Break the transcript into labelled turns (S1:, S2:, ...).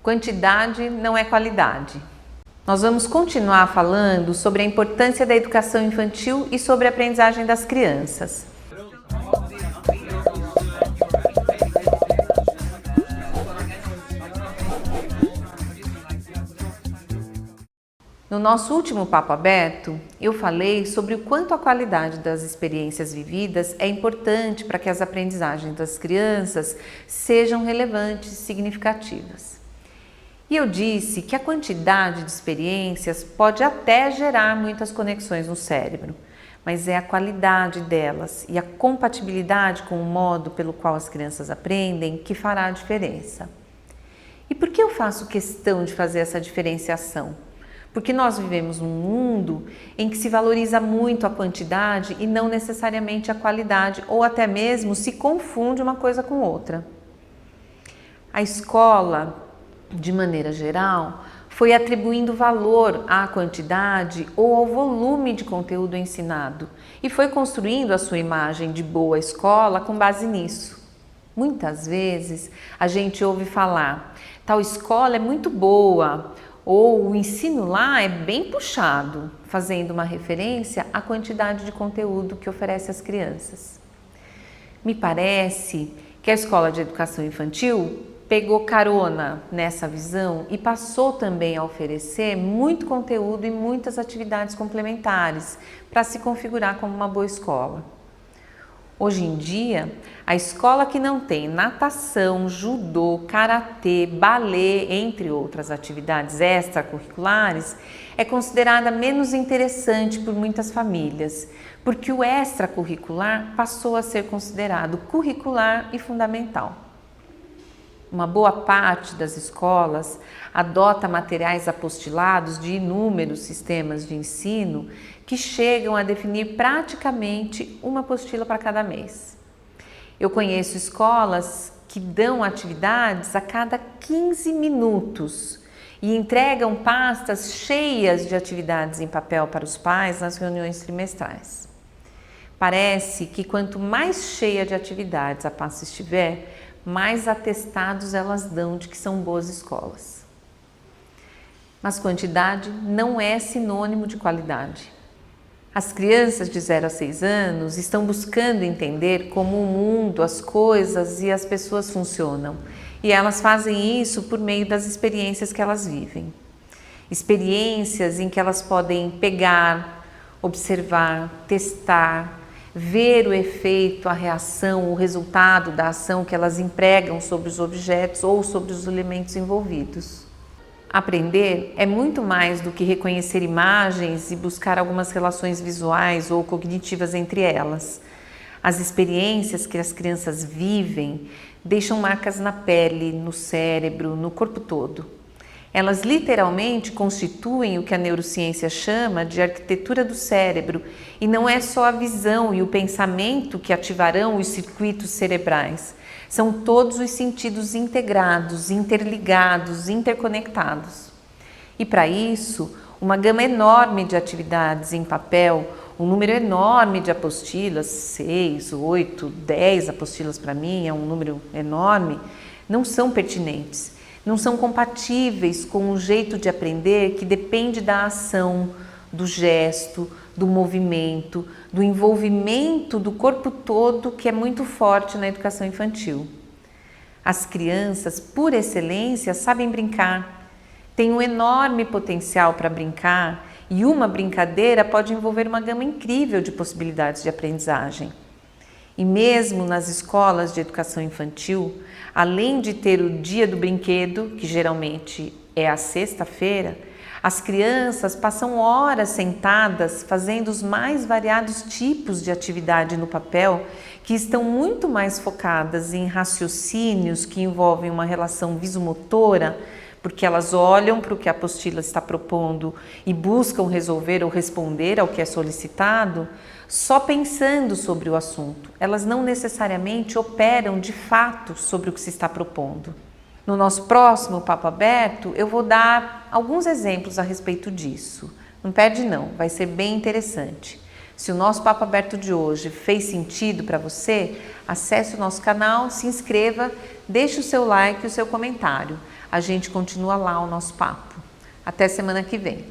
S1: Quantidade não é qualidade. Nós vamos continuar falando sobre a importância da educação infantil e sobre a aprendizagem das crianças. No nosso último Papo Aberto, eu falei sobre o quanto a qualidade das experiências vividas é importante para que as aprendizagens das crianças sejam relevantes e significativas. E eu disse que a quantidade de experiências pode até gerar muitas conexões no cérebro, mas é a qualidade delas e a compatibilidade com o modo pelo qual as crianças aprendem que fará a diferença. E por que eu faço questão de fazer essa diferenciação? Porque nós vivemos num mundo em que se valoriza muito a quantidade e não necessariamente a qualidade, ou até mesmo se confunde uma coisa com outra. A escola, de maneira geral, foi atribuindo valor à quantidade ou ao volume de conteúdo ensinado e foi construindo a sua imagem de boa escola com base nisso. Muitas vezes a gente ouve falar, tal escola é muito boa, ou o ensino lá é bem puxado, fazendo uma referência à quantidade de conteúdo que oferece às crianças. Me parece que a escola de educação infantil pegou carona nessa visão e passou também a oferecer muito conteúdo e muitas atividades complementares para se configurar como uma boa escola. Hoje em dia, a escola que não tem natação, judô, karatê, balé, entre outras atividades extracurriculares, é considerada menos interessante por muitas famílias, porque o extracurricular passou a ser considerado curricular e fundamental. Uma boa parte das escolas adota materiais apostilados de inúmeros sistemas de ensino que chegam a definir praticamente uma apostila para cada mês. Eu conheço escolas que dão atividades a cada 15 minutos e entregam pastas cheias de atividades em papel para os pais nas reuniões trimestrais. Parece que quanto mais cheia de atividades a pasta estiver, mais atestados elas dão de que são boas escolas. Mas quantidade não é sinônimo de qualidade. As crianças de 0 a 6 anos estão buscando entender como o mundo, as coisas e as pessoas funcionam, e elas fazem isso por meio das experiências que elas vivem. Experiências em que elas podem pegar, observar, testar, ver o efeito, a reação, o resultado da ação que elas empregam sobre os objetos ou sobre os elementos envolvidos. Aprender é muito mais do que reconhecer imagens e buscar algumas relações visuais ou cognitivas entre elas. As experiências que as crianças vivem deixam marcas na pele, no cérebro, no corpo todo. Elas literalmente constituem o que a neurociência chama de arquitetura do cérebro, e não é só a visão e o pensamento que ativarão os circuitos cerebrais. São todos os sentidos integrados, interligados, interconectados. E para isso, uma gama enorme de atividades em papel, um número enorme de apostilas, 6, 8, 10 apostilas para mim, é um número enorme, não são pertinentes. Não são compatíveis com o jeito de aprender que depende da ação, do gesto, do movimento, do envolvimento do corpo todo, que é muito forte na educação infantil. As crianças, por excelência, sabem brincar, têm um enorme potencial para brincar e uma brincadeira pode envolver uma gama incrível de possibilidades de aprendizagem. E mesmo nas escolas de educação infantil, além de ter o dia do brinquedo, que geralmente é a sexta-feira, as crianças passam horas sentadas fazendo os mais variados tipos de atividade no papel, que estão muito mais focadas em raciocínios que envolvem uma relação visomotora, porque elas olham para o que a apostila está propondo e buscam resolver ou responder ao que é solicitado, só pensando sobre o assunto. Elas não necessariamente operam de fato sobre o que se está propondo. No nosso próximo Papo Aberto, eu vou dar alguns exemplos a respeito disso. Não perde não, vai ser bem interessante. Se o nosso Papo Aberto de hoje fez sentido para você, acesse o nosso canal, se inscreva, deixe o seu like e o seu comentário. a gente continua lá o nosso papo. Até semana que vem.